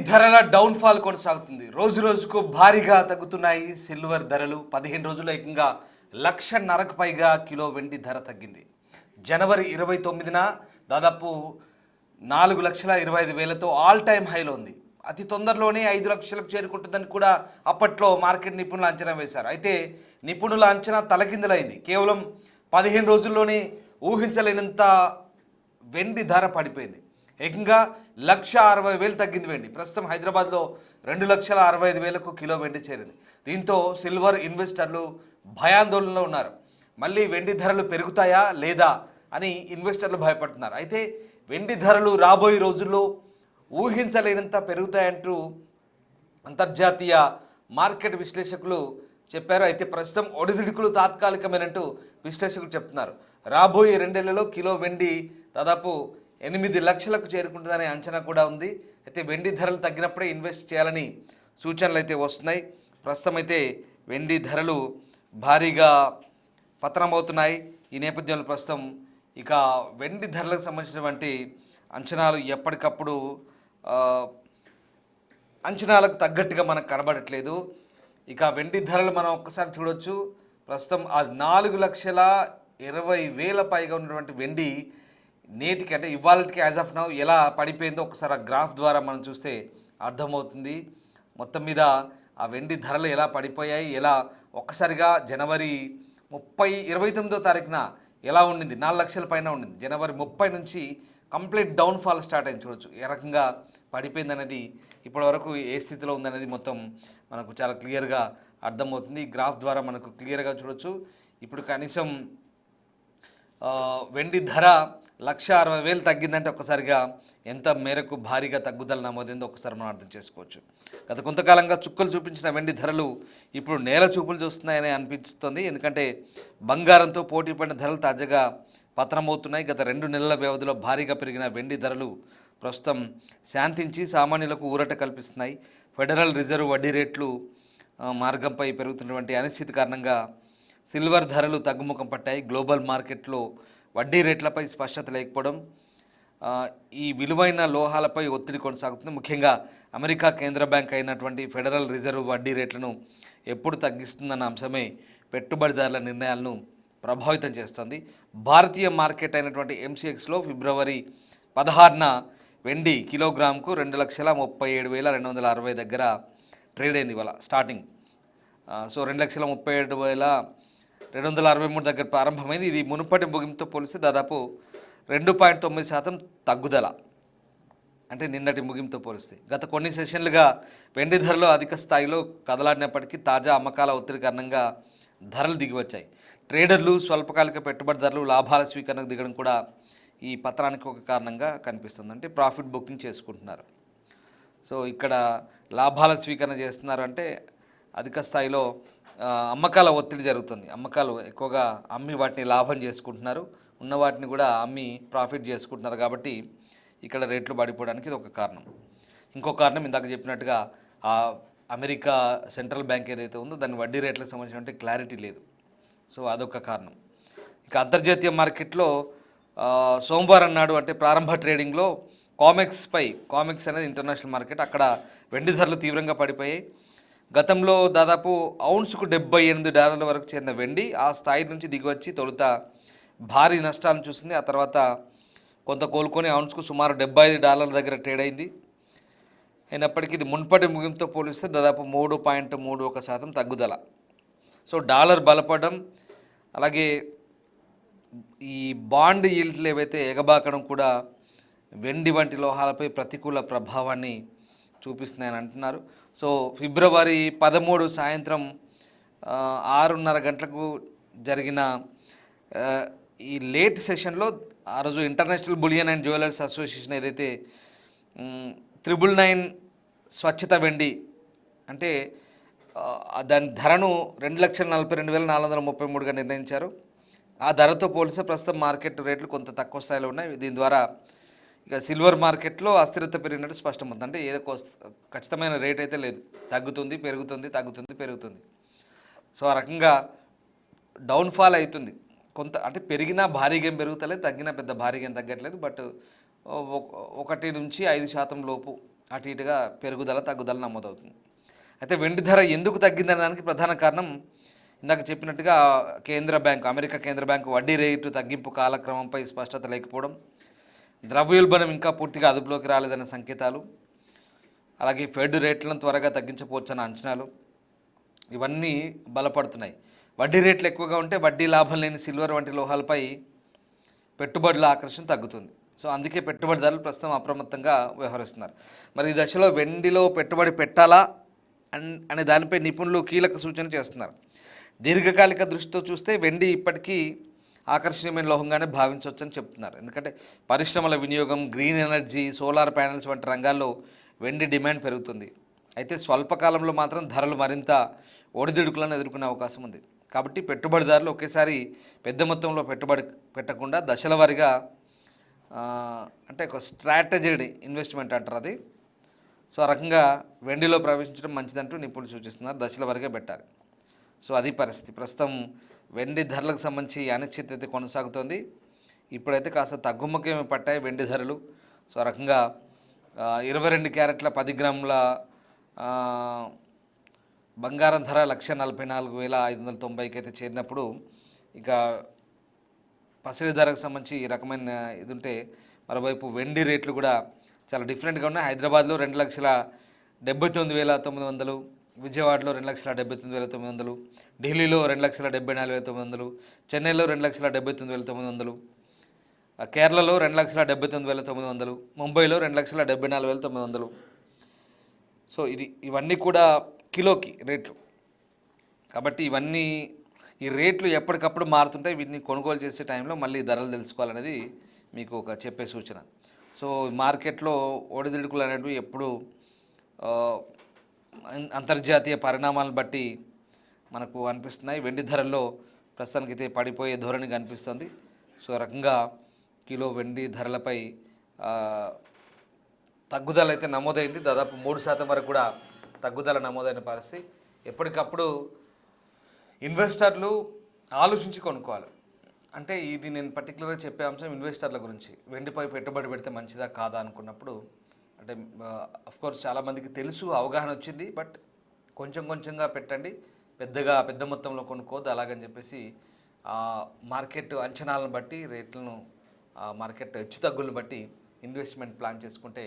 ధరల డౌన్ఫాల్ కొనసాగుతుంది. రోజు రోజుకు భారీగా తగ్గుతున్నాయి సిల్వర్ ధరలు. 15 రోజుల్లో ఏకంగా 1,50,000కు పైగా కిలో వెండి ధర తగ్గింది. జనవరి 29న దాదాపు 4,25,000తో ఆల్ టైమ్ హైలో ఉంది. అతి తొందరలోనే 5 లక్షలకు చేరుకుంటుందని కూడా అప్పట్లో మార్కెట్ నిపుణులు అంచనా వేశారు. అయితే నిపుణుల అంచనా తలకిందులైంది. కేవలం 15 రోజుల్లోనే ఊహించలేనంత వెండి ధర పడిపోయింది. ఏకంగా 1,60,000 తగ్గింది వెండి. ప్రస్తుతం హైదరాబాద్లో 2,65,000కు కిలో వెండి చేరింది. దీంతో సిల్వర్ ఇన్వెస్టర్లు భయాందోళనలో ఉన్నారు. మళ్ళీ వెండి ధరలు పెరుగుతాయా లేదా అని ఇన్వెస్టర్లు భయపడుతున్నారు. అయితే వెండి ధరలు రాబోయే రోజుల్లో ఊహించలేనంత పెరుగుతాయంటూ అంతర్జాతీయ మార్కెట్ విశ్లేషకులు చెప్పారు. అయితే ప్రస్తుతం ఒడిదుడుకులు తాత్కాలికమైనట్టు విశ్లేషకులు చెప్తున్నారు. రాబోయే 2 నెలల్లో కిలో వెండి దాదాపు 8 లక్షలకు చేరుకుంటుందనే అంచనా కూడా ఉంది. అయితే వెండి ధరలు తగ్గినప్పుడే ఇన్వెస్ట్ చేయాలని సూచనలు అయితే వస్తున్నాయి. ప్రస్తుతం అయితే వెండి ధరలు భారీగా పతనమవుతున్నాయి. ఈ నేపథ్యంలో ప్రస్తుతం ఇక వెండి ధరలకు సంబంధించినటువంటి అంచనాలు ఎప్పటికప్పుడు అంచనాలకు తగ్గట్టుగా మనకు కనబడట్లేదు. ఇక వెండి ధరలు మనం ఒక్కసారి చూడొచ్చు. ప్రస్తుతం ఆ 4,20,000 పైగా ఉన్నటువంటి వెండి నేటికి అంటే ఇవాళకి యాజ్ ఆఫ్ నౌ ఎలా పడిపోయిందో ఒకసారి ఆ గ్రాఫ్ ద్వారా మనం చూస్తే అర్థమవుతుంది. మొత్తం మీద ఆ వెండి ధరలు ఎలా పడిపోయాయి, ఎలా ఒక్కసారిగా జనవరి 29వ తారీఖున ఎలా ఉండింది, 4 లక్షల పైన ఉండింది. జనవరి 30 నుంచి కంప్లీట్ డౌన్ఫాల్ స్టార్ట్ అయింది. చూడొచ్చు ఏ రకంగా పడిపోయింది అనేది, ఇప్పటివరకు ఏ స్థితిలో ఉందనేది మొత్తం మనకు చాలా క్లియర్గా అర్థమవుతుంది. ఈ గ్రాఫ్ ద్వారా మనకు క్లియర్గా చూడొచ్చు. ఇప్పుడు కనీసం వెండి ధర 1,60,000 తగ్గిందంటే ఒక్కసారిగా ఎంత మేరకు భారీగా తగ్గుదల నమోదైందో ఒకసారి మనం అర్థం చేసుకోవచ్చు. గత కొంతకాలంగా చుక్కలు చూపించిన వెండి ధరలు ఇప్పుడు నేల చూపులు చూస్తున్నాయని అనిపిస్తుంది. ఎందుకంటే బంగారంతో పోటీ పడిన ధరలు తాజాగా పతనమవుతున్నాయి. గత 2 నెలల వ్యవధిలో భారీగా పెరిగిన వెండి ధరలు ప్రస్తుతం శాంతించి సామాన్యులకు ఊరట కల్పిస్తున్నాయి. ఫెడరల్ రిజర్వ్ వడ్డీ రేట్లు మార్గంపై పెరుగుతున్నటువంటి అనిశ్చితి కారణంగా సిల్వర్ ధరలు తగ్గుముఖం పట్టాయి. గ్లోబల్ మార్కెట్లో వడ్డీ రేట్లపై స్పష్టత లేకపోవడం, ఈ విలువైన లోహాలపై ఒత్తిడి కొనసాగుతుంది. ముఖ్యంగా అమెరికా కేంద్ర బ్యాంక్ అయినటువంటి ఫెడరల్ రిజర్వ్ వడ్డీ రేట్లను ఎప్పుడు తగ్గిస్తుందన్న అంశమే పెట్టుబడిదారుల నిర్ణయాలను ప్రభావితం చేస్తుంది. భారతీయ మార్కెట్ అయినటువంటి MCXలో ఫిబ్రవరి 16న వెండి కిలోగ్రామ్కు 2,37,260 దగ్గర ట్రేడ్ అయింది. ఇవాళ స్టార్టింగ్. సో 2,37,263 దగ్గర ప్రారంభమైంది. ఇది మునుపటి ముగింపుతో పోలిస్తే దాదాపు 2.9% తగ్గుదల, అంటే నిన్నటి ముగింపుతో పోలిస్తే. గత కొన్ని సెషన్లుగా వెండి ధరలు అధిక స్థాయిలో కదలాడినప్పటికీ తాజా అమ్మకాల ఒత్తిడి కారణంగా ధరలు దిగివచ్చాయి. ట్రేడర్లు, స్వల్పకాలిక పెట్టుబడిదారులు లాభాల స్వీకరణకు దిగడం కూడా ఈ పత్రానికి ఒక కారణంగా కనిపిస్తుంది. అంటే ప్రాఫిట్ బుకింగ్ చేసుకుంటున్నారు. సో ఇక్కడ లాభాల స్వీకరణ చేస్తున్నారు అంటే అధిక స్థాయిలో అమ్మకాల ఒత్తిడి జరుగుతుంది. అమ్మకాలు ఎక్కువగా అమ్మి వాటిని లాభం చేసుకుంటున్నారు, ఉన్న వాటిని కూడా అమ్మి ప్రాఫిట్ చేసుకుంటున్నారు. కాబట్టి ఇక్కడ రేట్లు పడిపోవడానికి ఇది ఒక కారణం. ఇంకో కారణం ఇందాక చెప్పినట్టుగా ఆ అమెరికా సెంట్రల్ బ్యాంక్ ఏదైతే ఉందో దాని వడ్డీ రేట్లకు సంబంధించిన క్లారిటీ లేదు. సో అదొక కారణం. ఇక అంతర్జాతీయ మార్కెట్లో సోమవారం నాడు అంటే ప్రారంభ ట్రేడింగ్లో కామెక్స్ అనేది ఇంటర్నేషనల్ మార్కెట్, అక్కడ వెండి ధరలు తీవ్రంగా పడిపోయాయి. గతంలో దాదాపు ఔన్స్కు $78 వరకు చేరిన వెండి ఆ స్థాయి నుంచి దిగివచ్చి తొలుత భారీ నష్టాలను చూసింది. ఆ తర్వాత కొంత కోలుకొని ఔన్స్కు సుమారు $75 దగ్గర ట్రేడ్ అయింది. అయినప్పటికీ ఇది మున్పటి ముగింపుతో పోలిస్తే దాదాపు 3.31% తగ్గుదల. సో డాలర్ బలపడడం, అలాగే ఈ బాండ్ ఈల్డ్లు ఏవైతే ఎగబాకడం కూడా వెండి వంటి లోహాలపై ప్రతికూల ప్రభావాన్ని చూపిస్తున్నాయని అంటున్నారు. సో ఫిబ్రవరి 13 సాయంత్రం 6:30 గంటలకు జరిగిన ఈ లేట్ సెషన్లో ఆ రోజు international bullion and jewellers association ఏదైతే 999 స్వచ్ఛత వెండి అంటే దాని ధరను 2,42,433గా నిర్ణయించారు. ఆ ధరతో పోలిస్తే ప్రస్తుతం మార్కెట్ రేట్లు కొంత తక్కువ స్థాయిలో ఉన్నాయి. దీని ద్వారా ఇక సిల్వర్ మార్కెట్లో అస్థిరత పెరిగినట్టు స్పష్టమవుతుంది. అంటే ఏదో ఖచ్చితమైన రేట్ అయితే లేదు, తగ్గుతుంది పెరుగుతుంది, తగ్గుతుంది పెరుగుతుంది. సో ఆ రకంగా డౌన్ఫాల్ అవుతుంది కొంత. అంటే పెరిగినా భారీగా ఏం పెరుగుతలేదు, తగ్గినా పెద్ద భారీగా ఏం తగ్గట్లేదు. బట్ 1 నుంచి 5% లోపు అటు ఇటుగా పెరుగుదల తగ్గుదల నమోదవుతుంది. అయితే వెండి ధర ఎందుకు తగ్గిందనే దానికి ప్రధాన కారణం ఇందాక చెప్పినట్టుగా అమెరికా కేంద్ర బ్యాంకు వడ్డీ రేటు తగ్గింపు కాలక్రమంపై స్పష్టత లేకపోవడం, ద్రవ్యోల్బణం ఇంకా పూర్తిగా అదుపులోకి రాలేదనే సంకేతాలు, అలాగే ఫెడ్ రేట్లను త్వరగా తగ్గించవచ్చన్న అంచనాలు ఇవన్నీ బలపడుతున్నాయి. వడ్డీ రేట్లు ఎక్కువగా ఉంటే వడ్డీ లాభం లేని సిల్వర్ వంటి లోహాలపై పెట్టుబడుల ఆకర్షణ తగ్గుతుంది. సో అందుకే పెట్టుబడిదారులు ప్రస్తుతం అప్రమత్తంగా వ్యవహరిస్తున్నారు. మరి ఈ దశలో వెండిలో పెట్టుబడి పెట్టాలా అనే దానిపై నిపుణులు కీలక సూచన చేస్తున్నారు. దీర్ఘకాలిక దృష్టితో చూస్తే వెండి ఇప్పటికీ ఆకర్షణీయమైన లోహంగానే భావించవచ్చని చెప్తున్నారు. ఎందుకంటే పరిశ్రమల వినియోగం, గ్రీన్ ఎనర్జీ, సోలార్ ప్యానెల్స్ వంటి రంగాల్లో వెండి డిమాండ్ పెరుగుతుంది. అయితే స్వల్పకాలంలో మాత్రం ధరలు మరింత ఒడిదుడుకులను ఎదుర్కొనే అవకాశం ఉంది. కాబట్టి పెట్టుబడిదారులు ఒకేసారి పెద్ద మొత్తంలో పెట్టుబడి పెట్టకుండా దశల వారీగా అంటే ఒక స్ట్రాటజీడ్ ఇన్వెస్ట్మెంట్ అంటారు అది. సో ఆ రకంగా వెండిలో ప్రవేశించడం మంచిదంటూ నిపుణులు సూచిస్తున్నారు. దశల వారీగా పెట్టాలి. సో అది పరిస్థితి. ప్రస్తుతం వెండి ధరలకు సంబంధించి అనిశ్చితి అయితే కొనసాగుతోంది. ఇప్పుడైతే కాస్త తగ్గుముఖం పట్టాయి వెండి ధరలు. సో ఆ రకంగా 22 క్యారెట్ల 10 గ్రాముల బంగారం ధర 1,44,590కి అయితే చేరినప్పుడు, ఇక పసిడి ధరకు సంబంధించి ఈ రకమైన ఇది ఉంటే, మరోవైపు వెండి రేట్లు కూడా చాలా డిఫరెంట్గా ఉన్నాయి. హైదరాబాద్లో 2,79,900, విజయవాడలో 2,79,900, ఢిల్లీలో 2,74,900, చెన్నైలో 2,79,900, కేరళలో 2,79,900, ముంబైలో 2,74,900. సో ఇవన్నీ కూడా కిలోకి రేట్లు. కాబట్టి ఈ రేట్లు ఎప్పటికప్పుడు మారుతుంటాయి. వీటిని కొనుగోలు చేసే టైంలో మళ్ళీ ధరలు తెలుసుకోవాలనేది మీకు ఒక చెప్పే సూచన. సో మార్కెట్లో ఒడిదుడుకులు అనేవి ఎప్పుడు అంతర్జాతీయ పరిణామాలను బట్టి మనకు అనిపిస్తున్నాయి. వెండి ధరల్లో ప్రస్తుతానికి అయితే పడిపోయే ధోరణి కనిపిస్తుంది. సో రకంగా కిలో వెండి ధరలపై తగ్గుదల అయితే నమోదైంది. దాదాపు 3% వరకు కూడా తగ్గుదల నమోదైన పరిస్థితి. ఎప్పటికప్పుడు ఇన్వెస్టర్లు ఆలోచించి కొనుక్కోవాలి. అంటే ఇది నేను పర్టికులర్గా చెప్పే అంశం ఇన్వెస్టర్ల గురించి. వెండిపై పెట్టుబడి పెడితే మంచిదా కాదా అనుకున్నప్పుడు, అంటే అఫ్కోర్స్ చాలామందికి తెలుసు, అవగాహన వచ్చింది. బట్ కొంచెంగా పెట్టండి, పెద్ద మొత్తంలో కొనుక్కోవద్దు. అలాగని చెప్పేసి మార్కెట్ అంచనాలను బట్టి, రేట్లను, మార్కెట్ హెచ్చుతగ్గులను బట్టి ఇన్వెస్ట్మెంట్ ప్లాన్ చేసుకుంటే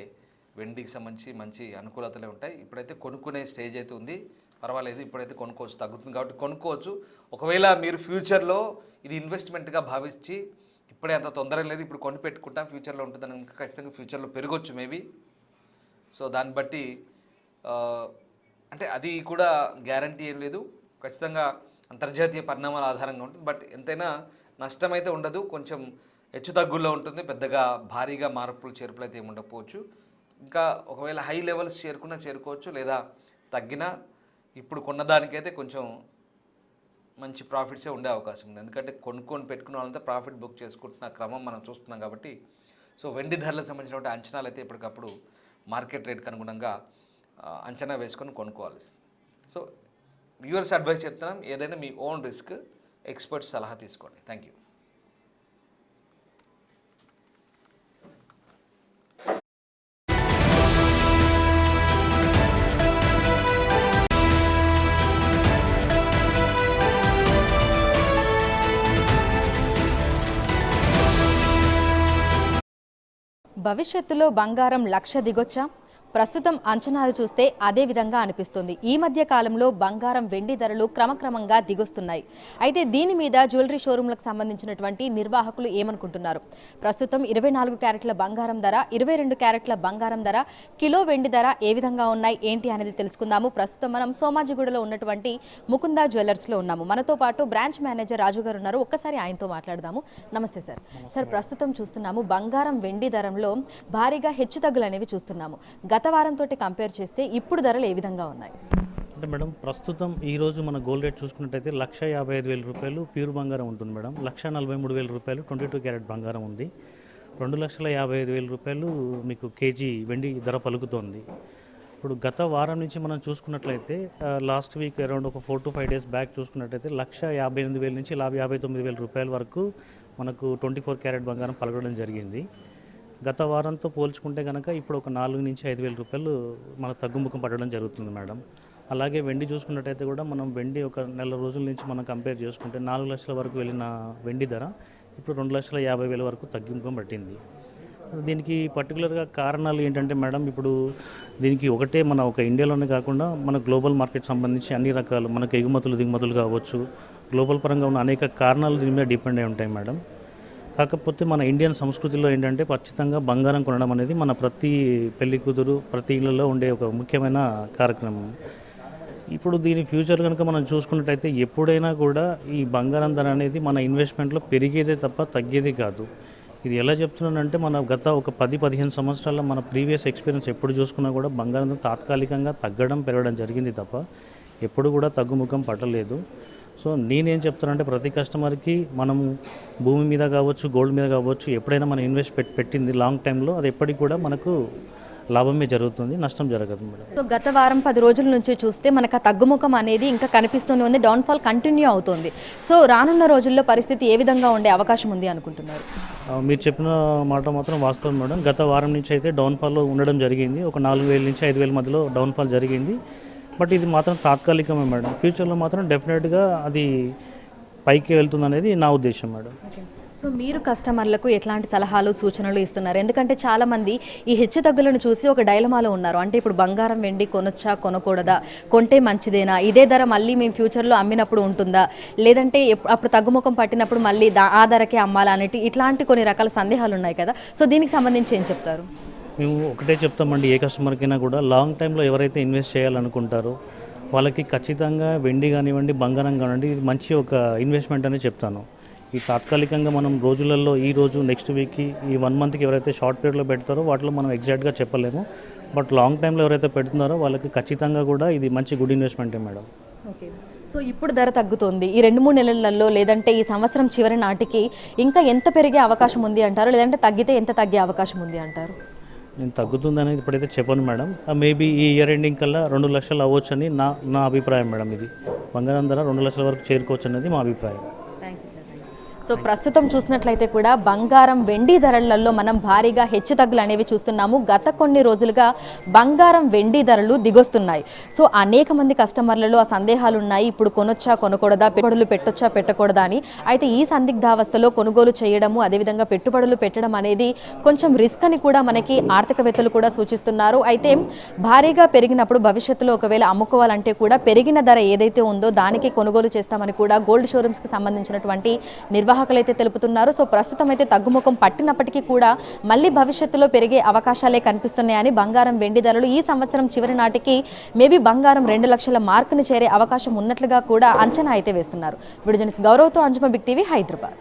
వెండికి సంబంధించి మంచి అనుకూలతలే ఉంటాయి. ఇప్పుడైతే కొనుక్కునే స్టేజ్ అయితే ఉంది, పర్వాలేదు. ఇప్పుడైతే కొనుక్కోవచ్చు, తగ్గుతుంది కాబట్టి కొనుక్కోవచ్చు. ఒకవేళ మీరు ఫ్యూచర్లో ఇది ఇన్వెస్ట్మెంట్గా భావించి ఇప్పుడే అంత తొందరగా లేదు, ఇప్పుడు కొని పెట్టుకుంటాం ఫ్యూచర్లో ఉంటుందని ఇంకా ఖచ్చితంగా ఫ్యూచర్లో పెరగవచ్చు మేబీ. సో దాన్ని బట్టి అంటే అది కూడా గ్యారంటీ ఏం లేదు, ఖచ్చితంగా అంతర్జాతీయ పరిణామాల ఆధారంగా ఉంటుంది. బట్ ఎంతైనా నష్టం అయితే ఉండదు, కొంచెం హెచ్చు తగ్గుల్లో ఉంటుంది. పెద్దగా భారీగా మార్పులు చేర్పులు అయితే ఏమి ఉండకపోవచ్చు. ఇంకా ఒకవేళ హై లెవెల్స్ చేరుకోవచ్చు, లేదా తగ్గినా ఇప్పుడు కొన్నదానికైతే కొంచెం మంచి ప్రాఫిట్సే ఉండే అవకాశం ఉంది. ఎందుకంటే కొనుక్కొని పెట్టుకున్న వాళ్ళంతా ప్రాఫిట్ బుక్ చేసుకుంటున్న క్రమం మనం చూస్తున్నాం కాబట్టి. సో వెండి ధరలకు సంబంధించినటువంటి అంచనాలు అయితే ఎప్పటికప్పుడు మార్కెట్ రేట్కి అనుగుణంగా అంచనా వేసుకొని కొనుక్కోవాలి. సో వ్యూవర్స్ అడ్వైస్ చెప్తున్నాం, ఏదైనా మీ ఓన్ రిస్క్, ఎక్స్పర్ట్స్ సలహా తీసుకోండి. Thank you. భవిష్యత్తులో బంగారం 1,00,000 దిగొచ్చా? ప్రస్తుతం అంచనాలు చూస్తే అదే విధంగా అనిపిస్తుంది. ఈ మధ్య కాలంలో బంగారం, వెండి ధరలు క్రమక్రమంగా దిగొస్తున్నాయి. అయితే దీని మీద జ్యువెలరీ షోరూంలకు సంబంధించినటువంటి నిర్వాహకులు ఏమనుకుంటున్నారు? ప్రస్తుతం 24 క్యారెట్ల బంగారం ధర, 22 క్యారెట్ల బంగారం ధర, కిలో వెండి ధర ఏ విధంగా ఉన్నాయి, ఏంటి అనేది తెలుసుకుందాము. ప్రస్తుతం మనం సోమాజిగూడలో ఉన్నటువంటి ముకుందా జ్యువెలర్స్లో ఉన్నాము. మనతో పాటు బ్రాంచ్ మేనేజర్ రాజు గారు ఉన్నారు. ఒక్కసారి ఆయనతో మాట్లాడదాము. నమస్తే సార్. సార్, ప్రస్తుతం చూస్తున్నాము బంగారం, వెండి ధరలో భారీగా హెచ్చుతగ్గులు అనేవి చూస్తున్నాము. గత వారంతో కంపేర్ చేస్తే ఇప్పుడు ధరలు ఏ విధంగా ఉన్నాయి? అంటే మేడం, ప్రస్తుతం ఈరోజు మన గోల్డ్ రేట్ చూసుకున్నట్టయితే 1,55,000 రూపాయలు ప్యూర్ బంగారం ఉంటుంది మేడం. 1,43,000 రూపాయలు 22 క్యారెట్ బంగారం ఉంది. 2,55,000 రూపాయలు మీకు కేజీ వెండి ధర పలుకుతోంది. ఇప్పుడు గత వారం నుంచి మనం చూసుకున్నట్లయితే లాస్ట్ వీక్ అరౌండ్ ఒక 4 to 5 days బ్యాక్ చూసుకున్నట్టయితే 1,58,000 నుంచి 59,000 రూపాయల వరకు మనకు 24 క్యారెట్ బంగారం పలకడం జరిగింది. గత వారంతో పోల్చుకుంటే కనుక ఇప్పుడు ఒక 4 నుంచి 5 వేల రూపాయలు మన తగ్గుముఖం పడడం జరుగుతుంది మేడం. అలాగే వెండి చూసుకున్నట్టయితే కూడా మనం వెండి ఒక నెల రోజుల నుంచి మనం కంపేర్ చేసుకుంటే 4 లక్షల వరకు వెళ్ళిన వెండి ధర ఇప్పుడు 2,50,000 వరకు తగ్గుముఖం పట్టింది. దీనికి పర్టికులర్గా కారణాలు ఏంటంటే మేడం, ఇప్పుడు దీనికి ఒకటే మన ఒక ఇండియాలోనే కాకుండా మన గ్లోబల్ మార్కెట్ సంబంధించి అన్ని రకాలు మనకు ఎగుమతులు దిగుమతులు కావచ్చు, గ్లోబల్ పరంగా ఉన్న అనేక కారణాలు దీని మీద డిపెండ్ అయి ఉంటాయి మేడం. కాకపోతే మన ఇండియన్ సంస్కృతిలో ఏంటంటే ఖచ్చితంగా బంగారం కొనడం అనేది మన ప్రతి పెళ్లి కూతురు ప్రతి ఇళ్ళలో ఉండే ఒక ముఖ్యమైన కార్యక్రమం. ఇప్పుడు దీని ఫ్యూచర్ కనుక మనం చూసుకున్నట్టయితే ఎప్పుడైనా కూడా ఈ బంగారం ధర అనేది మన ఇన్వెస్ట్మెంట్లో పెరిగేదే తప్ప తగ్గేది కాదు. ఇది ఎలా చెప్తున్నానంటే మన గత ఒక 10-15 సంవత్సరాల మన ప్రీవియస్ ఎక్స్పీరియన్స్ ఎప్పుడు చూసుకున్నా కూడా బంగారం తాత్కాలికంగా తగ్గడం పెరగడం జరిగింది తప్ప ఎప్పుడు కూడా తగ్గుముఖం పట్టలేదు. సో నేనేం చెప్తానంటే ప్రతి కస్టమర్కి మనము భూమి మీద కావచ్చు, గోల్డ్ మీద కావచ్చు, ఎప్పుడైనా మనం ఇన్వెస్ట్ పెట్టింది లాంగ్ టైంలో అది ఎప్పటికి కూడా మనకు లాభమే జరుగుతుంది, నష్టం జరగదు మేడం. సో గత వారం 10 రోజుల నుంచి చూస్తే మనకు ఆ తగ్గుముఖం అనేది ఇంకా కనిపిస్తూనే ఉంది, డౌన్ఫాల్ కంటిన్యూ అవుతుంది. సో రానున్న రోజుల్లో పరిస్థితి ఏ విధంగా ఉండే అవకాశం ఉంది అనుకుంటున్నారు? మీరు చెప్పిన మాట మాత్రం వాస్తవం మేడం. గత వారం నుంచి అయితే డౌన్ఫాల్లో ఉండడం జరిగింది. ఒక 4,000 నుంచి 5,000 మధ్యలో డౌన్ఫాల్ జరిగింది. బట్ ఇది మాత్రం తాత్కాలికమే మేడం. ఫ్యూచర్లో మాత్రం డెఫినెట్గా అది పైకి వెళ్తుంది అనేది నా ఉద్దేశం మేడం. సో మీరు కస్టమర్లకు ఎట్లాంటి సలహాలు సూచనలు ఇస్తున్నారు? ఎందుకంటే చాలామంది ఈ హెచ్చుతగ్గులను చూసి ఒక డైలమాలో ఉన్నారు. అంటే ఇప్పుడు బంగారం వెండి కొనొచ్చా కొనకూడదా, కొంటే మంచిదేనా, ఇదే ధర మళ్ళీ మేము ఫ్యూచర్లో అమ్మినప్పుడు ఉంటుందా, లేదంటే అప్పుడు తగ్గుముఖం పట్టినప్పుడు మళ్ళీ ఆ ధరకే అమ్మాలా అనేటి ఇట్లాంటి కొన్ని రకాల సందేహాలు ఉన్నాయి కదా. సో దీనికి సంబంధించి ఏం చెప్తారు? మేము ఒకటే చెప్తామండి, ఏ కస్టమర్కైనా కూడా లాంగ్ టైంలో ఎవరైతే ఇన్వెస్ట్ చేయాలనుకుంటారో వాళ్ళకి ఖచ్చితంగా వెండి కానివ్వండి, బంగారం కానివ్వండి, ఇది మంచి ఒక ఇన్వెస్ట్మెంట్ అని చెప్తాను. ఈ తాత్కాలికంగా మనం రోజులలో ఈ రోజు నెక్స్ట్ వీక్కి ఈ 1 మంత్కి ఎవరైతే షార్ట్ పీరియడ్లో పెడతారో వాటిలో మనం ఎగ్జాక్ట్గా చెప్పలేము. బట్ లాంగ్ టైంలో ఎవరైతే పెడుతున్నారో వాళ్ళకి ఖచ్చితంగా కూడా ఇది మంచి గుడ్ ఇన్వెస్ట్మెంటే మేడం. ఓకే. సో ఇప్పుడు ధర తగ్గుతుంది, ఈ 2-3 నెలలలో లేదంటే ఈ సంవత్సరం చివరి నాటికి ఇంకా ఎంత పెరిగే అవకాశం ఉంది అంటారు, లేదంటే తగ్గితే ఎంత తగ్గే అవకాశం ఉంది అంటారు? నేను తగ్గుతుంది అనేది ఇప్పుడైతే చెప్పను మేడం. మేబీ ఈ ఇయర్ ఎండింగ్ కల్లా 2 లక్షలు అవ్వచ్చు అని నా అభిప్రాయం మేడం. ఇది బంగారం ధర 2 లక్షల వరకు చేరుకోవచ్చు అనేది మా అభిప్రాయం. సో ప్రస్తుతం చూసినట్లయితే కూడా బంగారం వెండి ధరలలో మనం భారీగా హెచ్చుతగ్గులు అనేవి చూస్తున్నాము. గత కొన్ని రోజులుగా బంగారం వెండి ధరలు దిగొస్తున్నాయి. సో అనేక మంది కస్టమర్లలో ఆ సందేహాలు ఉన్నాయి, ఇప్పుడు కొనొచ్చా కొనకూడదా, పెట్టుబడులు పెట్టొచ్చా పెట్టకూడదా అని. అయితే ఈ సందిగ్ధావస్థలో కొనుగోలు చేయడము అదేవిధంగా పెట్టుబడులు పెట్టడం అనేది కొంచెం రిస్క్ అని కూడా మనకి ఆర్థికవేత్తలు కూడా సూచిస్తున్నారు. అయితే భారీగా పెరిగినప్పుడు భవిష్యత్తులో ఒకవేళ అమ్ముకోవాలంటే కూడా పెరిగిన ధర ఏదైతే ఉందో దానికి కొనుగోలు చేస్తామని కూడా గోల్డ్ షోరూమ్స్కి సంబంధించినటువంటి నిర్వాహకులైతే తెలుపుతున్నారు. సో ప్రస్తుతం అయితే తగ్గుముఖం పట్టినప్పటికీ కూడా మళ్ళీ భవిష్యత్తులో పెరిగే అవకాశాలే కనిపిస్తున్నాయని బంగారం వెండి ధరలు ఈ సంవత్సరం చివరి నాటికి మేబీ బంగారం 2 లక్షల మార్కును చేరే అవకాశం ఉన్నట్లుగా కూడా అంచనా అయితే వేస్తున్నారు. వీడియో జర్నలిస్ట్ గౌరవ్తో అంజుమ, బిగ్ టీవీ, హైదరాబాద్.